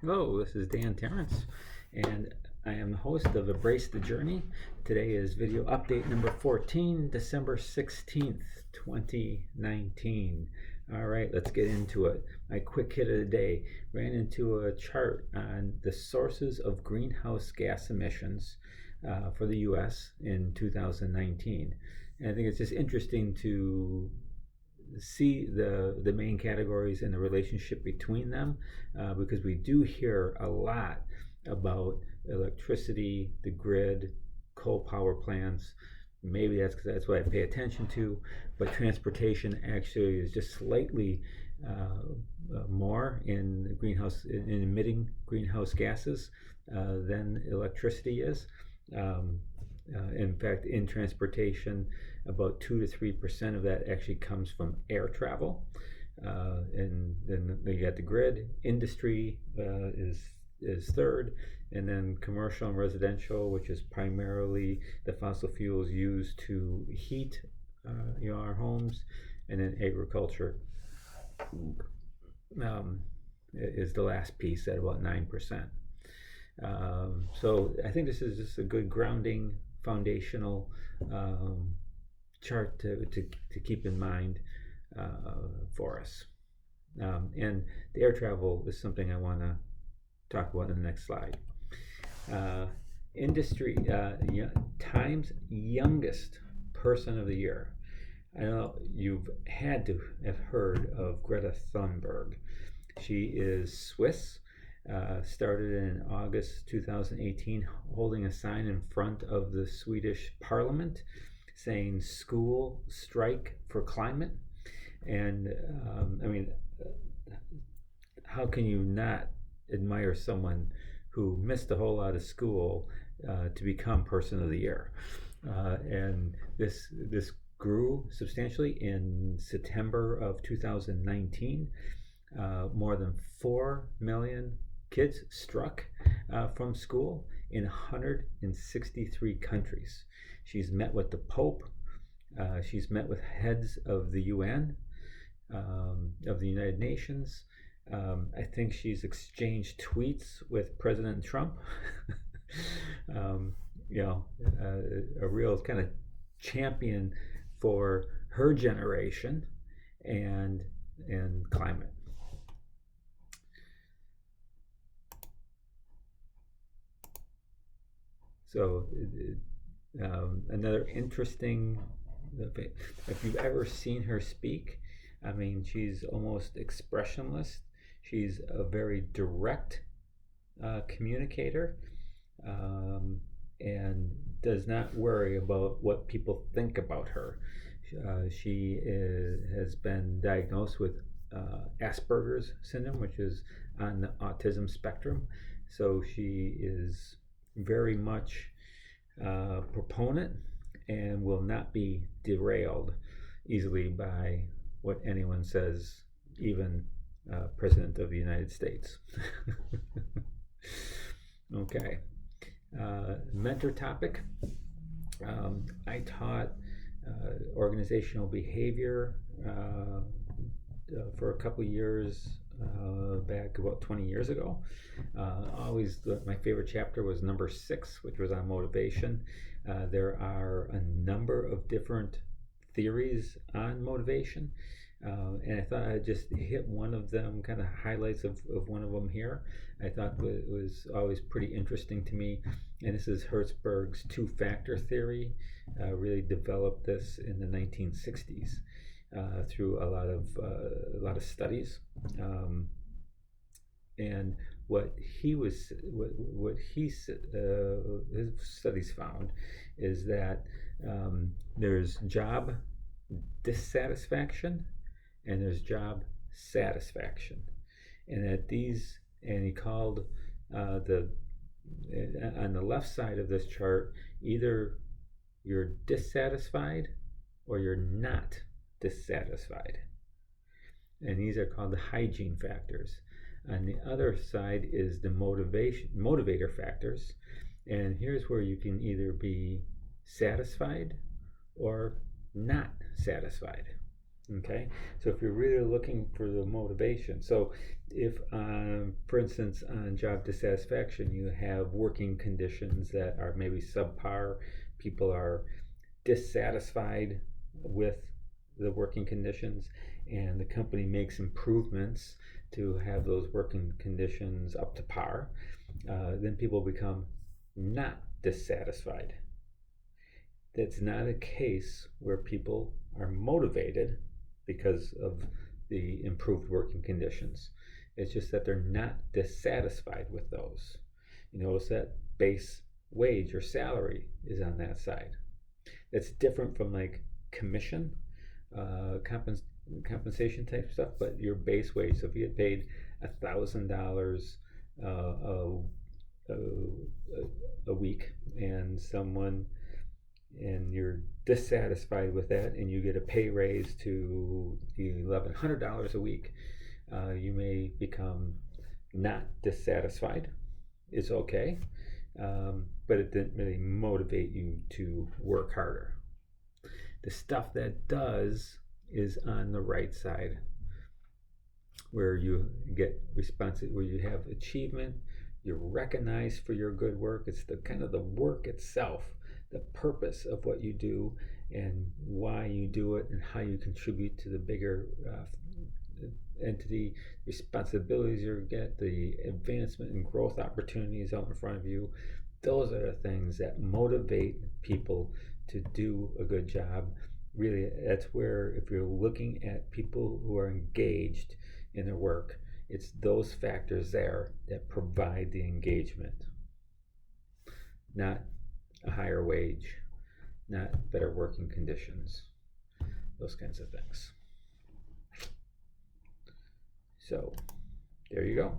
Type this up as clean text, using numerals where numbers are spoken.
Hello, this is Dan Terrence, and I am the host of Embrace the Journey. Today is video update number 14, December 16th, 2019. All right, let's get into it. My quick hit of the day ran into a chart on the sources of greenhouse gas emissions for the US in 2019. And I think it's just interesting to see the main categories and the relationship between them, because we do hear a lot about electricity, the grid, coal power plants. Maybe that's because that's what I pay attention to, but transportation actually is just slightly more in emitting greenhouse gases than electricity is. In fact, in transportation, about 2 to 3% of that actually comes from air travel. And then you got the grid. Industry is third, and then commercial and residential, which is primarily the fossil fuels used to heat our homes, and then agriculture is the last piece at about 9%. So I think this is just a good grounding foundational chart to keep in mind for us. And the air travel is something I want to talk about in the next slide. Industry, Time's youngest person of the year. I know you've had to have heard of Greta Thunberg. She is Swiss. Started in August 2018, holding a sign in front of the Swedish Parliament saying "School strike for climate." And I mean, how can you not admire someone who missed a whole lot of school to become Person of the Year? And this grew substantially in September of 2019. More than 4 million kids struck from school in 163 countries. She's met with the Pope. She's met with heads of the UN, of the United Nations. I think she's exchanged tweets with President Trump. A real kind of champion for her generation and climate. So another interesting, if you've ever seen her speak, I mean, she's almost expressionless. She's a very direct communicator, and does not worry about what people think about her. She has been diagnosed with Asperger's syndrome, which is on the autism spectrum. So she is very much proponent and will not be derailed easily by what anyone says, even President of the United States. Okay. Mentor topic. I taught organizational behavior for a couple years back about 20 years ago. My favorite chapter was number 6, which was on motivation. There are a number of different theories on motivation, and I thought I'd just hit one of them, kind of highlights of one of them here. I thought it was always pretty interesting to me, and this is Herzberg's 2-factor theory. Really developed this in the 1960s. Through a lot of studies, and his studies found is that there's job dissatisfaction and there's job satisfaction, and he called on the left side of this chart, either you're dissatisfied or you're not dissatisfied, and these are called the hygiene factors. On the other side is the motivator factors, and here's where you can either be satisfied or not satisfied. Okay, so if you're really looking for the motivation, so if, for instance, on job dissatisfaction, you have working conditions that are maybe subpar, people are dissatisfied with the working conditions, and the company makes improvements to have those working conditions up to par, then people become not dissatisfied. That's not a case where people are motivated because of the improved working conditions. It's just that they're not dissatisfied with those. You notice that base wage or salary is on that side. It's different from like commission, compensation type stuff, but your base wage. So if you get paid $1,000 a, a week, and you're dissatisfied with that, and you get a pay raise to $1,100 a week, you may become not dissatisfied. It's okay, but it didn't really motivate you to work harder. The stuff that does is on the right side, where you get responsive, where you have achievement, you're recognized for your good work. It's the kind of the work itself, the purpose of what you do and why you do it, and how you contribute to the bigger entity, responsibilities you get, the advancement and growth opportunities out in front of you. Those are the things that motivate people to do a good job. Really, that's where, if you're looking at people who are engaged in their work, it's those factors there that provide the engagement, not a higher wage, not better working conditions, those kinds of things. So there you go.